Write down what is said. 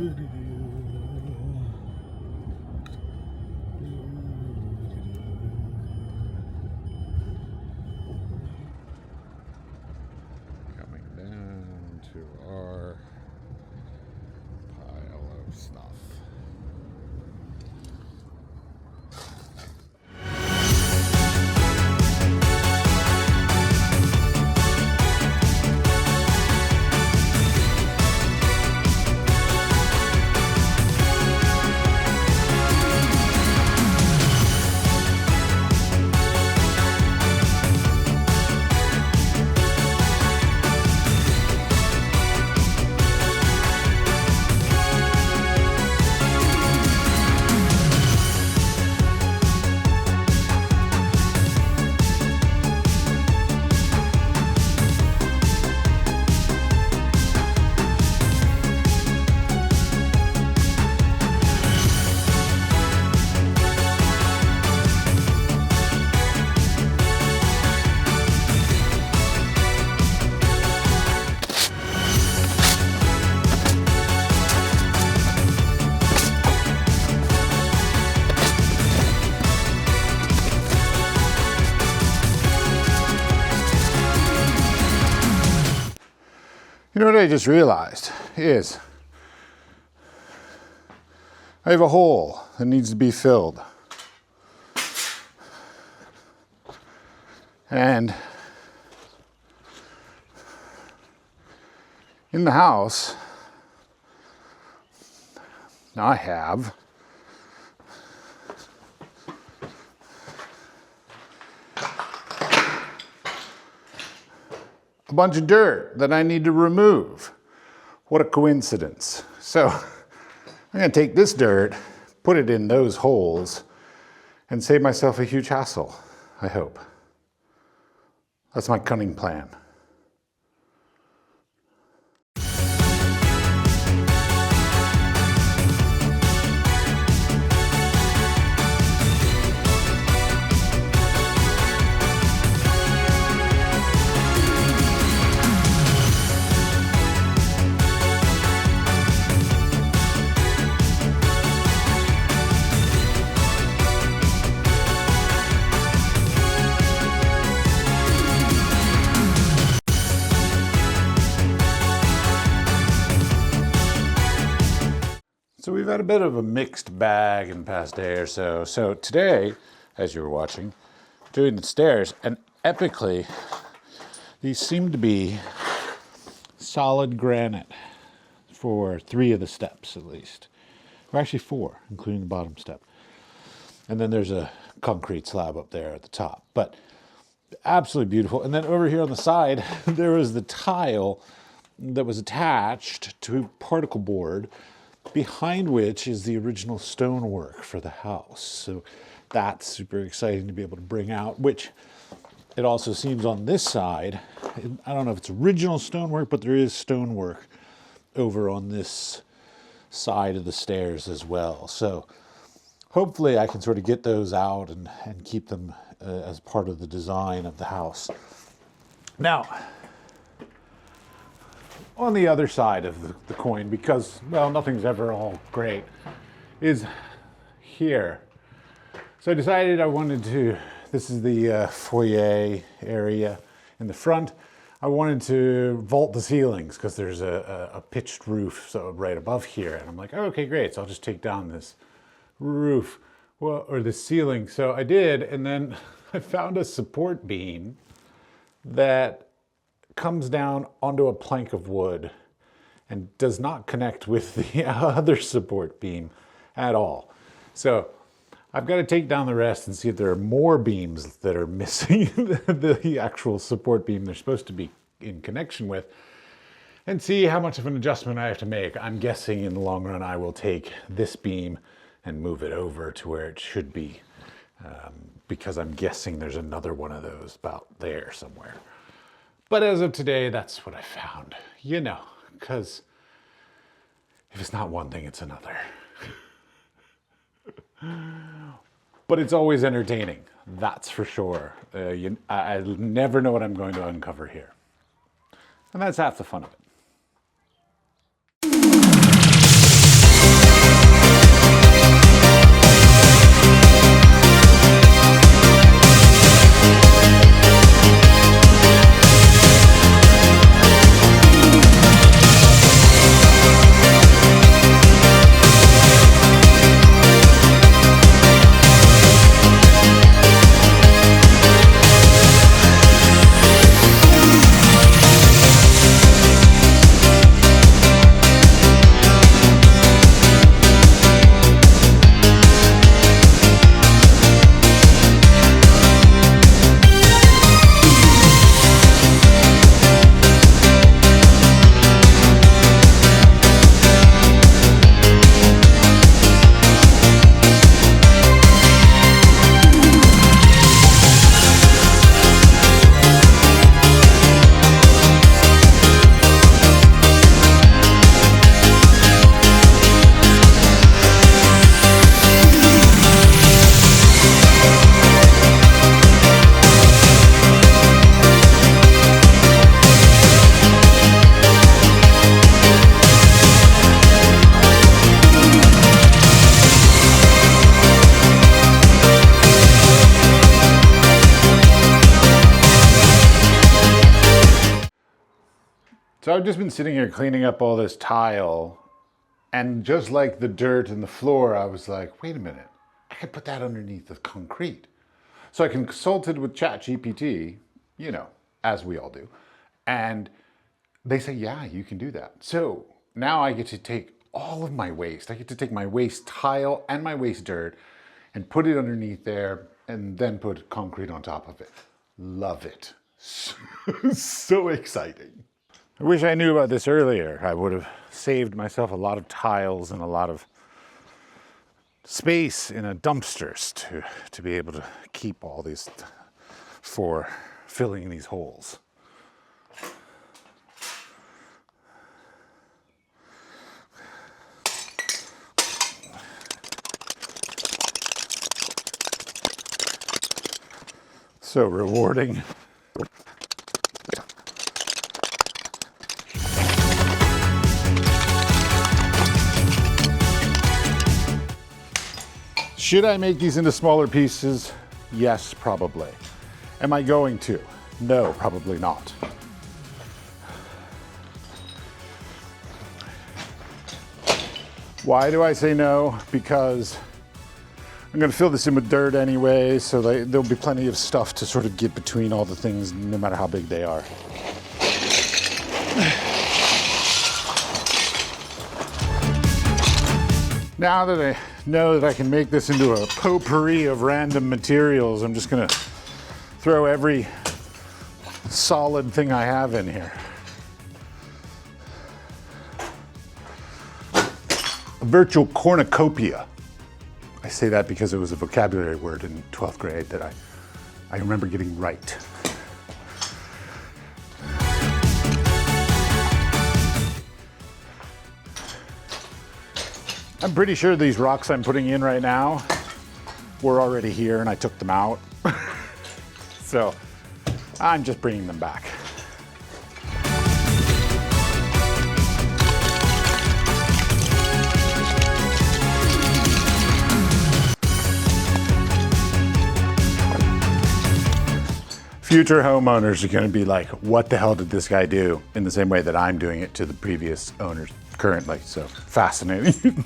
Coming down to our pile of stuff. You know what I just realized is I have a hole that needs to be filled. And in the house, I have a bunch of dirt that I need to remove. What a coincidence. So I'm gonna take this dirt, put it in those holes, and save myself a huge hassle, I hope. That's my cunning plan. So we've had a bit of a mixed bag in the past day or so. So today, as you were watching, doing the stairs, and epically, these seem to be solid granite for 3 of the steps at least. Or actually 4, including the bottom step. And then there's a concrete slab up there at the top. But absolutely beautiful. And then over here on the side, there was the tile that was attached to particle board, behind which is the original stonework for the house. So that's super exciting to be able to bring out, which it also seems on this side, I don't know if it's original stonework, but there is stonework over on this side of the stairs as well. So hopefully I can sort of get those out and keep them as part of the design of the house. Now, on the other side of the coin, because, well, nothing's ever all great, is here. So I decided I wanted to, this is the foyer area in the front. I wanted to vault the ceilings because there's a pitched roof so right above here. And I'm like, oh, okay, great. So I'll just take down this roof, well, or the ceiling. So I did, and then I found a support beam that comes down onto a plank of wood and does not connect with the other support beam at all. So I've got to take down the rest and see if there are more beams that are missing the actual support beam they're supposed to be in connection with, and see how much of an adjustment I have to make. I'm guessing in the long run I will take this beam and move it over to where it should be, because I'm guessing there's another one of those about there somewhere. But as of today, that's what I found, you know, because if it's not one thing, it's another. But it's always entertaining, that's for sure. I never know what I'm going to uncover here. And that's half the fun of it. So I've just been sitting here cleaning up all this tile, and just like the dirt and the floor, I was like, wait a minute, I could put that underneath the concrete. So I consulted with ChatGPT, you know, as we all do, and they say, yeah, you can do that. So now I get to take all of my waste. I get to take my waste tile and my waste dirt and put it underneath there and then put concrete on top of it. Love it. So exciting. I wish I knew about this earlier. I would have saved myself a lot of tiles and a lot of space in a dumpsters to be able to keep all these for filling these holes. So rewarding. Should I make these into smaller pieces? Yes, probably. Am I going to? No, probably not. Why do I say no? Because I'm going to fill this in with dirt anyway, so there'll be plenty of stuff to sort of get between all the things, no matter how big they are. Now that I know that I can make this into a potpourri of random materials, I'm just going to throw every solid thing I have in here. A virtual cornucopia. I say that because it was a vocabulary word in 12th grade that I remember getting right. I'm pretty sure these rocks I'm putting in right now were already here and I took them out. So I'm just bringing them back. Future homeowners are going to be like, what the hell did this guy do? In the same way that I'm doing it to the previous owners currently. So fascinating.